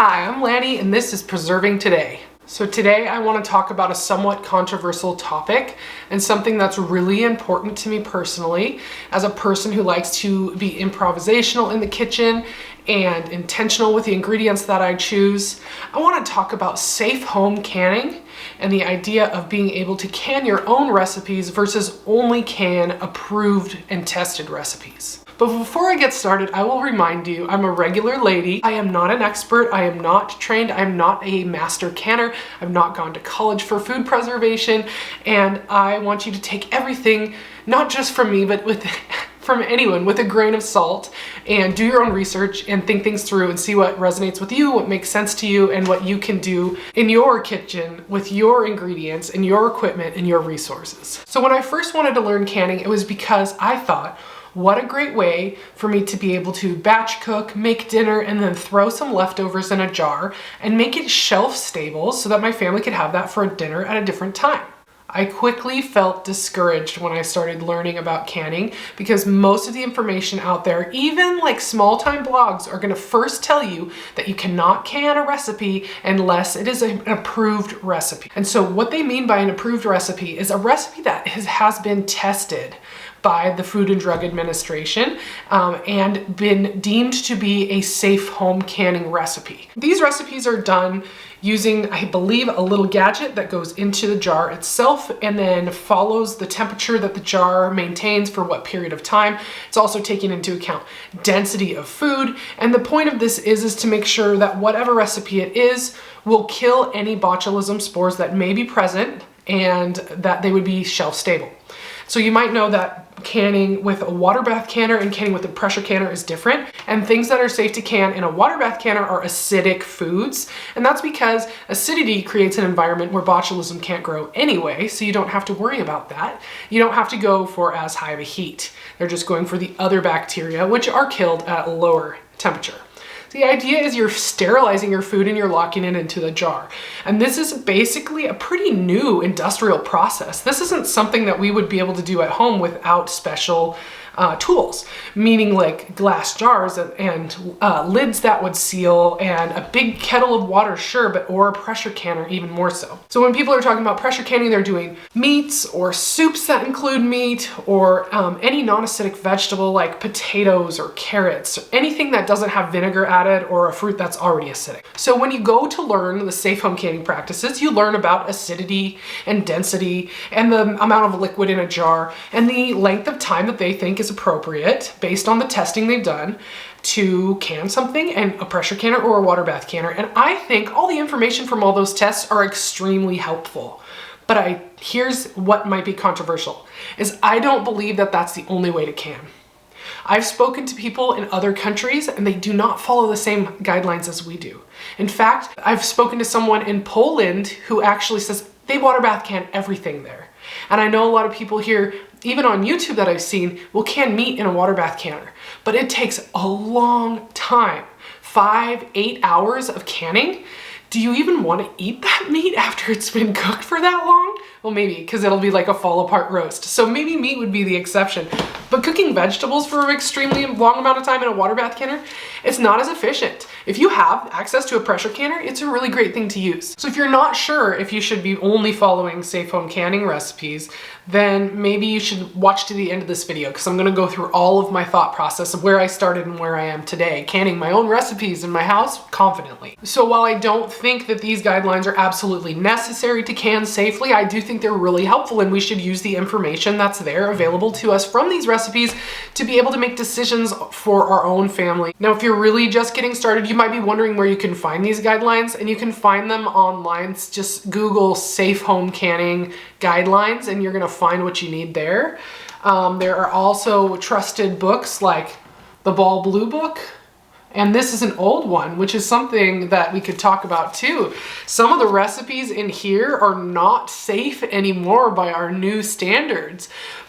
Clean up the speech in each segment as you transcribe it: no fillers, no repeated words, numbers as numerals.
Hi, I'm Lanny and this is Preserving Today. So today I want to talk about a somewhat controversial topic and something that's really important to me personally as a person who likes to be improvisational in the kitchen and intentional with the ingredients that I choose. I want to talk about safe home canning and the idea of being able to can your own recipes versus only can approved and tested recipes. But before I get started, I will remind you, I'm a regular lady. I am not an expert. I am not trained. I am not a master canner. I've not gone to college for food preservation. And I want you to take everything, not just from me, but from anyone with a grain of salt, and do your own research and think things through and see what resonates with you, what makes sense to you, and what you can do in your kitchen with your ingredients and your equipment and your resources. So when I first wanted to learn canning, it was because I thought, what a great way for me to be able to batch cook, make dinner, and then throw some leftovers in a jar and make it shelf stable so that my family could have that for a dinner at a different time. I quickly felt discouraged when I started learning about canning because most of the information out there, even like small-time blogs, are going to first tell you that you cannot can a recipe unless it is an approved recipe. And so what they mean by an approved recipe is a recipe that has been tested by the Food and Drug Administration and been deemed to be a safe home canning recipe. These recipes are done using, I believe, a little gadget that goes into the jar itself and then follows the temperature that the jar maintains for what period of time. It's also taking into account density of food. And the point of this is to make sure that whatever recipe it is will kill any botulism spores that may be present and that they would be shelf stable. So you might know that canning with a water bath canner and canning with a pressure canner is different. And things that are safe to can in a water bath canner are acidic foods. And that's because acidity creates an environment where botulism can't grow anyway, so you don't have to worry about that. You don't have to go for as high of a heat. They're just going for the other bacteria, which are killed at a lower temperature. The idea is you're sterilizing your food and you're locking it into the jar. And this is basically a pretty new industrial process. This isn't something that we would be able to do at home without special tools, meaning like glass jars and lids that would seal and a big kettle of water, sure, or a pressure canner even more so. So when people are talking about pressure canning, they're doing meats or soups that include meat or any non-acidic vegetable like potatoes or carrots, or anything that doesn't have vinegar added or a fruit that's already acidic. So when you go to learn the safe home canning practices, you learn about acidity and density and the amount of liquid in a jar and the length of time that they think is appropriate based on the testing they've done to can something in a pressure canner or a water bath canner. And I think all the information from all those tests are extremely helpful. But here's what might be controversial, is I don't believe that that's the only way to can. I've spoken to people in other countries and they do not follow the same guidelines as we do. In fact, I've spoken to someone in Poland who actually says they water bath can everything there. And I know a lot of people here, even on YouTube that I've seen, will can meat in a water bath canner. But it takes a long time, 5-8 hours of canning. Do you even want to eat that meat after it's been cooked for that long? Well, maybe, because it'll be like a fall apart roast. So maybe meat would be the exception. But cooking vegetables for an extremely long amount of time in a water bath canner, it's not as efficient. If you have access to a pressure canner, it's a really great thing to use. So if you're not sure if you should be only following safe home canning recipes, then maybe you should watch to the end of this video because I'm going to go through all of my thought process of where I started and where I am today, canning my own recipes in my house confidently. So while I don't think that these guidelines are absolutely necessary to can safely, I do think they're really helpful and we should use the information that's there available to us from these recipes to be able to make decisions for our own family. Now, if you're really just getting started, you might be wondering where you can find these guidelines, and you can find them online. Just Google safe home canning guidelines and you're going to find what you need there. There are also trusted books like the Ball Blue book. And this is an old one, which is something that we could talk about too. Some of the recipes in here are not safe anymore by our new standards.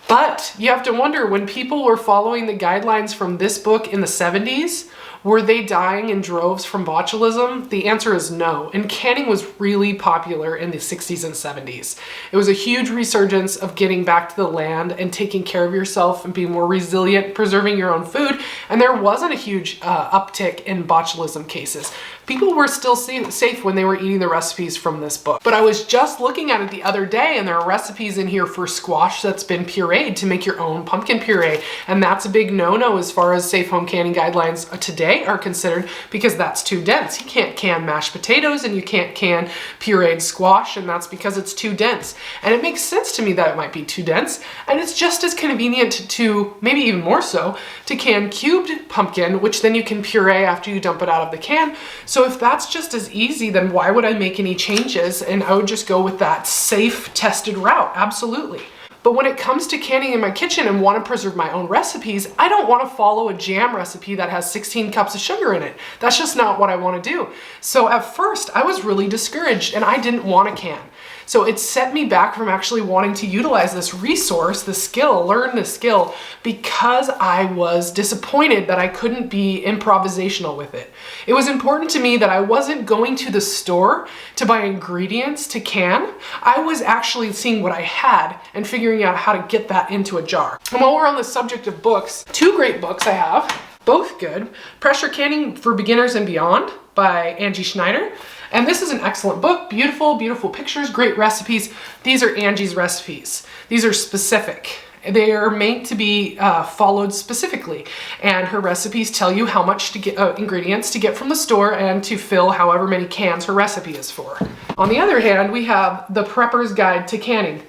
But you have to wonder, when people were following the guidelines from this book in the 70s, were they dying in droves from botulism? The answer is no. And canning was really popular in the 60s and 70s. It was a huge resurgence of getting back to the land and taking care of yourself and being more resilient, preserving your own food. And there wasn't a huge uptick in botulism cases. People were still safe when they were eating the recipes from this book. But I was just looking at it the other day, and there are recipes in here for squash that's been pureed to make your own pumpkin puree. And that's a big no-no as far as safe home canning guidelines today are considered, because that's too dense. You can't can mashed potatoes and you can't can pureed squash, and that's because it's too dense. And it makes sense to me that it might be too dense, and it's just as convenient to, maybe even more so, to can cubed pumpkin, which then you can puree after you dump it out of the can. So if that's just as easy, then why would I make any changes? And I would just go with that safe, tested route, absolutely. But when it comes to canning in my kitchen and want to preserve my own recipes, I don't want to follow a jam recipe that has 16 cups of sugar in it. That's just not what I want to do. So at first I was really discouraged and I didn't want to can. So it set me back from actually wanting to utilize this resource, the skill, learn the skill, because I was disappointed that I couldn't be improvisational with it. It was important to me that I wasn't going to the store to buy ingredients to can. I was actually seeing what I had and figuring out how to get that into a jar. And while we're on the subject of books, 2 great books I have, both good. Pressure Canning for Beginners and Beyond by Angie Schneider. And this is an excellent book. Beautiful, beautiful pictures, great recipes. These are Angie's recipes. These are specific. They are meant to be followed specifically. And her recipes tell you how much to get ingredients to get from the store and to fill however many cans her recipe is for. On the other hand, we have The Prepper's Guide to Canning.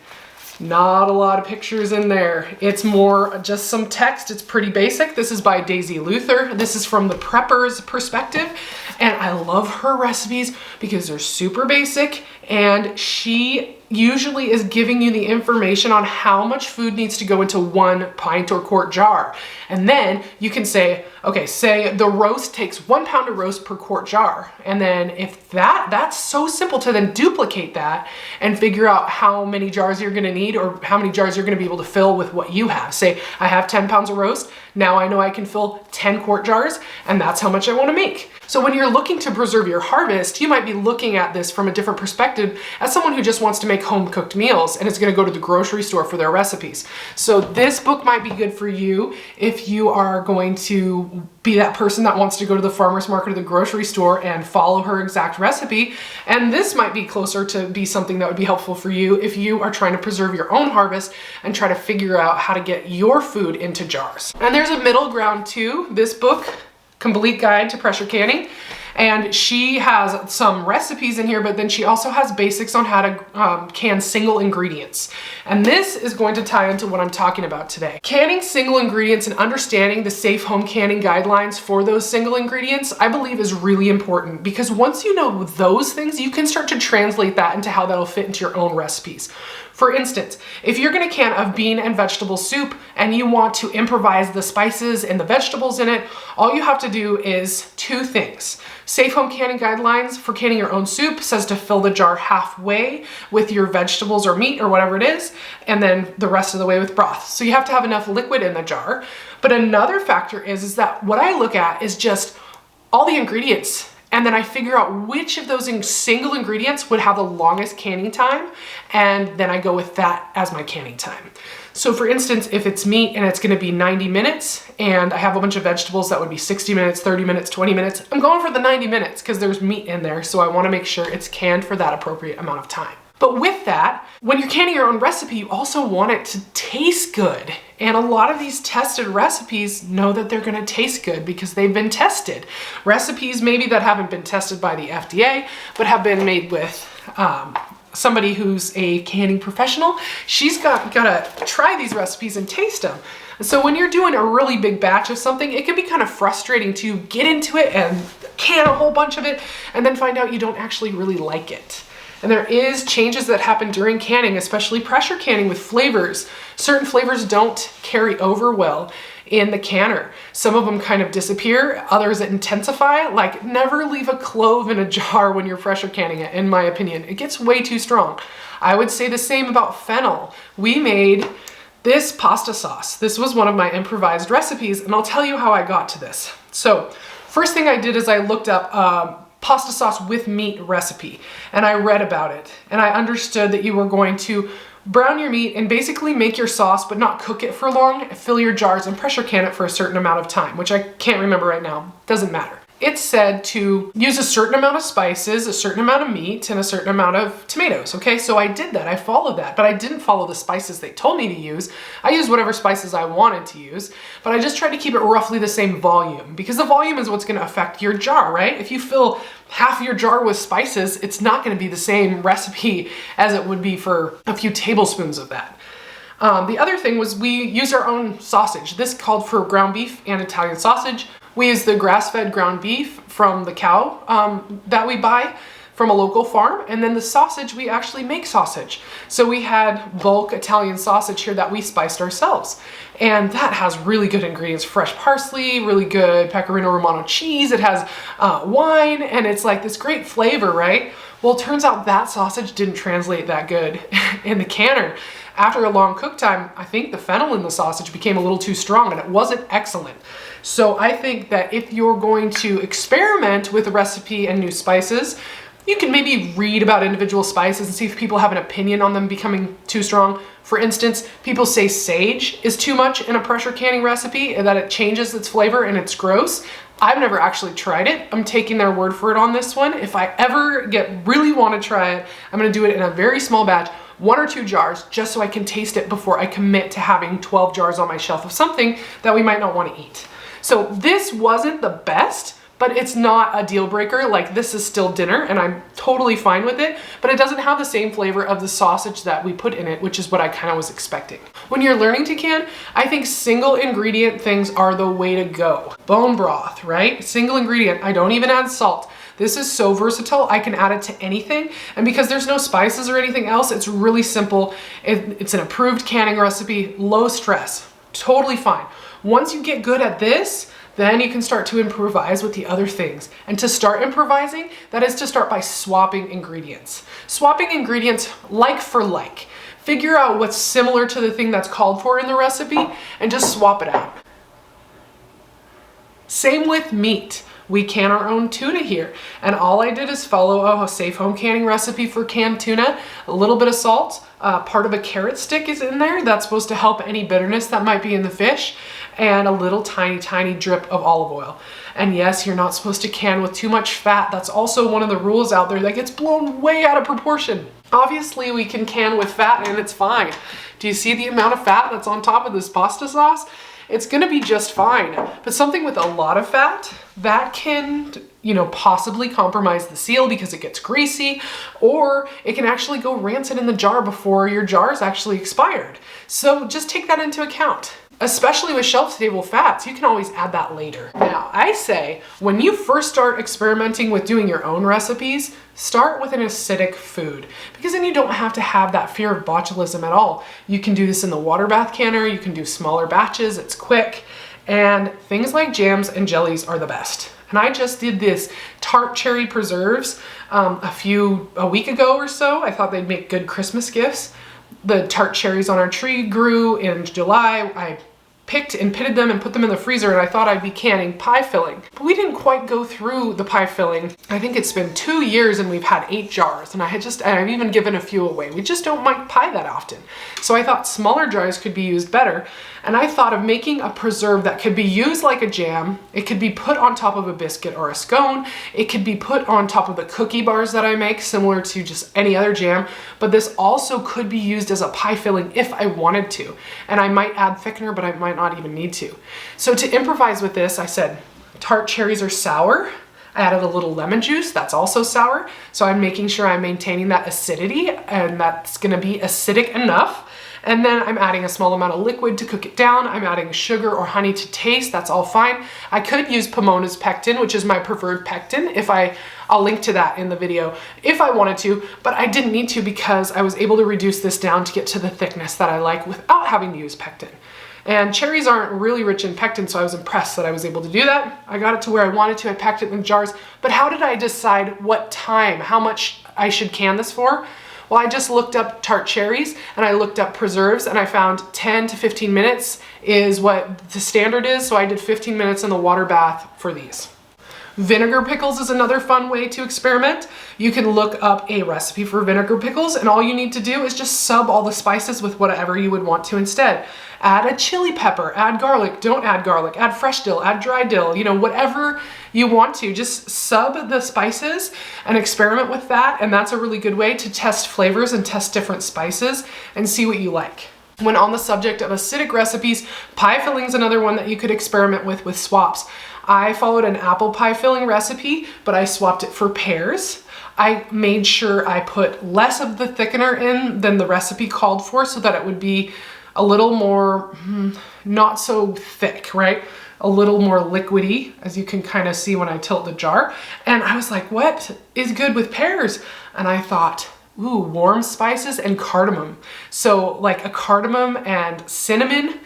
Not a lot of pictures in there. It's more just some text. It's pretty basic. This is by Daisy Luther. This is from the prepper's perspective. And I love her recipes because they're super basic, and she usually is giving you the information on how much food needs to go into 1 pint or quart jar. And then you can say, okay, say the roast takes 1 pound of roast per quart jar. And then if that's so simple to then duplicate that and figure out how many jars you're gonna need or how many jars you're gonna be able to fill with what you have. Say, I have 10 pounds of roast. Now I know I can fill 10 quart jars, and that's how much I wanna make. So when you're looking to preserve your harvest, you might be looking at this from a different perspective as someone who just wants to make home cooked meals and is gonna go to the grocery store for their recipes. So this book might be good for you if you are going to be that person that wants to go to the farmer's market or the grocery store and follow her exact recipe. And this might be closer to be something that would be helpful for you if you are trying to preserve your own harvest and try to figure out how to get your food into jars. And there's a middle ground too. This book, Complete Guide to Pressure Canning. And she has some recipes in here, but then she also has basics on how to can single ingredients. And this is going to tie into what I'm talking about today. Canning single ingredients and understanding the safe home canning guidelines for those single ingredients, I believe is really important, because once you know those things, you can start to translate that into how that'll fit into your own recipes. For instance, if you're gonna can a bean and vegetable soup and you want to improvise the spices and the vegetables in it, all you have to do is 2 things. Safe Home Canning Guidelines for canning your own soup says to fill the jar halfway with your vegetables or meat or whatever it is, and then the rest of the way with broth. So you have to have enough liquid in the jar. But another factor is that what I look at is just all the ingredients, and then I figure out which of those single ingredients would have the longest canning time, and then I go with that as my canning time. So for instance, if it's meat and it's gonna be 90 minutes, and I have a bunch of vegetables that would be 60 minutes, 30 minutes, 20 minutes, I'm going for the 90 minutes because there's meat in there, so I wanna make sure it's canned for that appropriate amount of time. But with that, when you're canning your own recipe, you also want it to taste good. And a lot of these tested recipes know that they're gonna taste good because they've been tested. Recipes maybe that haven't been tested by the FDA, but have been made with somebody who's a canning professional, she's gotta try these recipes and taste them. So when you're doing a really big batch of something, it can be kind of frustrating to get into it and can a whole bunch of it and then find out you don't actually really like it. And there is changes that happen during canning, especially pressure canning with flavors. Certain flavors don't carry over well in the canner. Some of them kind of disappear, others that intensify. Like, never leave a clove in a jar when you're pressure canning it, in my opinion. It gets way too strong. I would say the same about fennel. We made this pasta sauce. This was one of my improvised recipes, and I'll tell you how I got to this. So, first thing I did is I looked up pasta sauce with meat recipe, and I read about it, and I understood that you were going to brown your meat and basically make your sauce but not cook it for long, fill your jars and pressure can it for a certain amount of time, which I can't remember right now, doesn't matter. it said to use a certain amount of spices, a certain amount of meat, and a certain amount of tomatoes. Okay, so I did that, I followed that, but I didn't follow the spices they told me to use. I used whatever spices I wanted to use, but I just tried to keep it roughly the same volume, because the volume is what's gonna affect your jar, right? If you fill half your jar with spices, it's not gonna be the same recipe as it would be for a few tablespoons of that. The other thing was we used our own sausage. This called for ground beef and Italian sausage. We use the grass-fed ground beef from the cow that we buy from a local farm, and then the sausage, we actually make sausage. So we had bulk Italian sausage here that we spiced ourselves. And that has really good ingredients, fresh parsley, really good Pecorino Romano cheese, it has wine, and it's like this great flavor, right? Well, it turns out that sausage didn't translate that good in the canner. After a long cook time, I think the fennel in the sausage became a little too strong and it wasn't excellent. So I think that if you're going to experiment with a recipe and new spices, you can maybe read about individual spices and see if people have an opinion on them becoming too strong. For instance, people say sage is too much in a pressure canning recipe and that it changes its flavor and it's gross. I've never actually tried it. I'm taking their word for it on this one. If I ever really want to try it, I'm going to do it in a very small batch, 1 or 2 jars, just so I can taste it before I commit to having 12 jars on my shelf of something that we might not want to eat. So this wasn't the best, but it's not a deal breaker. Like, this is still dinner and I'm totally fine with it, but it doesn't have the same flavor of the sausage that we put in it, which is what I kind of was expecting. When you're learning to can, I think single ingredient things are the way to go. Bone broth, right? Single ingredient. I don't even add salt. This is so versatile, I can add it to anything. And because there's no spices or anything else, it's really simple. It's an approved canning recipe, low stress, totally fine. Once you get good at this, then you can start to improvise with the other things. And to start improvising, that is to start by swapping ingredients. Swapping ingredients like for like. Figure out what's similar to the thing that's called for in the recipe and just swap it out. Same with meat. We can our own tuna here. And all I did is follow a safe home canning recipe for canned tuna, a little bit of salt, part of a carrot stick is in there. That's supposed to help any bitterness that might be in the fish, and a little tiny drip of olive oil. And yes, you're not supposed to can with too much fat. That's also one of the rules out there that gets blown way out of proportion. Obviously, we can can with fat and it's fine. Do you see the amount of fat that's on top of this pasta sauce? It's gonna be just fine. But something with a lot of fat, that can, possibly compromise the seal because it gets greasy, or it can actually go rancid in the jar before your jar is actually expired. So just take that into account. Especially with shelf-stable fats, you can always add that later. Now, I say, when you first start experimenting with doing your own recipes, start with an acidic food, because then you don't have to have that fear of botulism at all. You can do this in the water bath canner, you can do smaller batches, it's quick, and things like jams and jellies are the best. And I just did this tart cherry preserves a week ago or so. I thought they'd make good Christmas gifts. The tart cherries on our tree grew in July. I picked and pitted them and put them in the freezer, and I thought I'd be canning pie filling. But we didn't quite go through the pie filling. I think it's been 2 years and we've had 8 jars, and I've even given a few away. We just don't make pie that often. So I thought smaller jars could be used better, and I thought of making a preserve that could be used like a jam. It could be put on top of a biscuit or a scone. It could be put on top of the cookie bars that I make, similar to just any other jam, but this also could be used as a pie filling if I wanted to. And I might add thickener, but I might not even need to. So to improvise with this, I said, tart cherries are sour. I added a little lemon juice, that's also sour. So I'm making sure I'm maintaining that acidity, and that's gonna be acidic enough. And then I'm adding a small amount of liquid to cook it down. I'm adding sugar or honey to taste, that's all fine. I could use Pomona's pectin, which is my preferred pectin, I'll link to that in the video if I wanted to, but I didn't need to because I was able to reduce this down to get to the thickness that I like without having to use pectin. And cherries aren't really rich in pectin, so I was impressed that I was able to do that. I got it to where I wanted to, I packed it in jars, but how did I decide what time, how much I should can this for? Well, I just looked up tart cherries and I looked up preserves, and I found 10 to 15 minutes is what the standard is, so I did 15 minutes in the water bath for these. Vinegar pickles is another fun way to experiment. You can look up a recipe for vinegar pickles, and all you need to do is just sub all the spices with whatever you would want to instead. Add a chili pepper, add garlic, don't add garlic, add fresh dill, add dry dill, whatever you want to just sub the spices and experiment with that. And that's a really good way to test flavors and test different spices and see what you like. When on the subject of acidic recipes, pie filling is another one that you could experiment with swaps. I followed an apple pie filling recipe, but I swapped it for pears. I made sure I put less of the thickener in than the recipe called for so that it would be a little more, not so thick, right? A little more liquidy, as you can kind of see when I tilt the jar. And I was like, what is good with pears? And I thought, ooh, warm spices and cardamom. So like a cardamom and cinnamon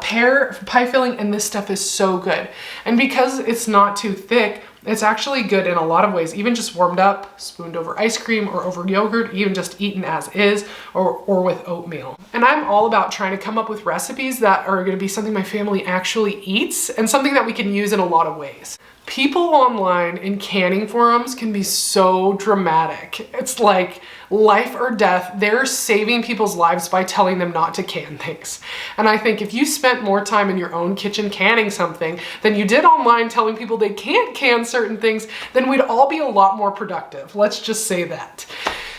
pear pie filling, and this stuff is so good. And because it's not too thick, it's actually good in a lot of ways, even just warmed up, spooned over ice cream or over yogurt, even just eaten as is, or with oatmeal. And I'm all about trying to come up with recipes that are gonna be something my family actually eats and something that we can use in a lot of ways. People online in canning forums can be so dramatic. It's like life or death. They're saving people's lives by telling them not to can things. And I think if you spent more time in your own kitchen canning something than you did online telling people they can't can certain things, then we'd all be a lot more productive. Let's just say that.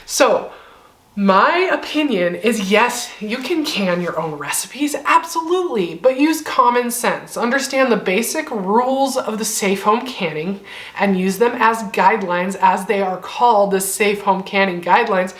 So, my opinion is yes, you can can your own recipes, absolutely, but use common sense. Understand the basic rules of the safe home canning and use them as guidelines, as they are called, the safe home canning guidelines,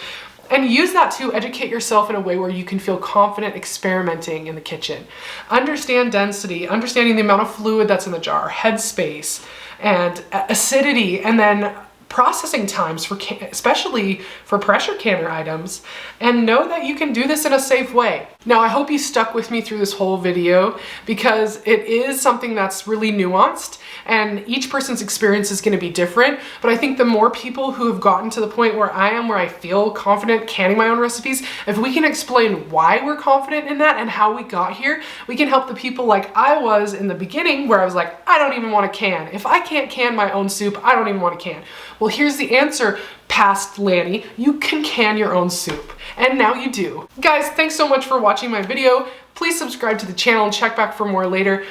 and use that to educate yourself in a way where you can feel confident experimenting in the kitchen. Understand density, understanding the amount of fluid that's in the jar, headspace, and acidity, and then processing times for especially for pressure canner items, and know that you can do this in a safe way. Now, I hope you stuck with me through this whole video because it is something that's really nuanced and each person's experience is going to be different. But I think the more people who have gotten to the point where I am, where I feel confident canning my own recipes, if we can explain why we're confident in that and how we got here, we can help the people like I was in the beginning, where I was like, I don't even want to can. If I can't can my own soup, I don't even want to can. Well, here's the answer, past Lanny. You can can your own soup. And now you do. Guys, thanks so much for watching my video. Please subscribe to the channel and check back for more later.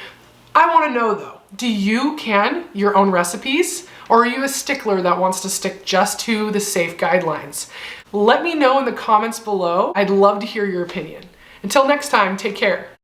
I want to know though, do you can your own recipes? Or are you a stickler that wants to stick just to the safe guidelines? Let me know in the comments below. I'd love to hear your opinion. Until next time, take care.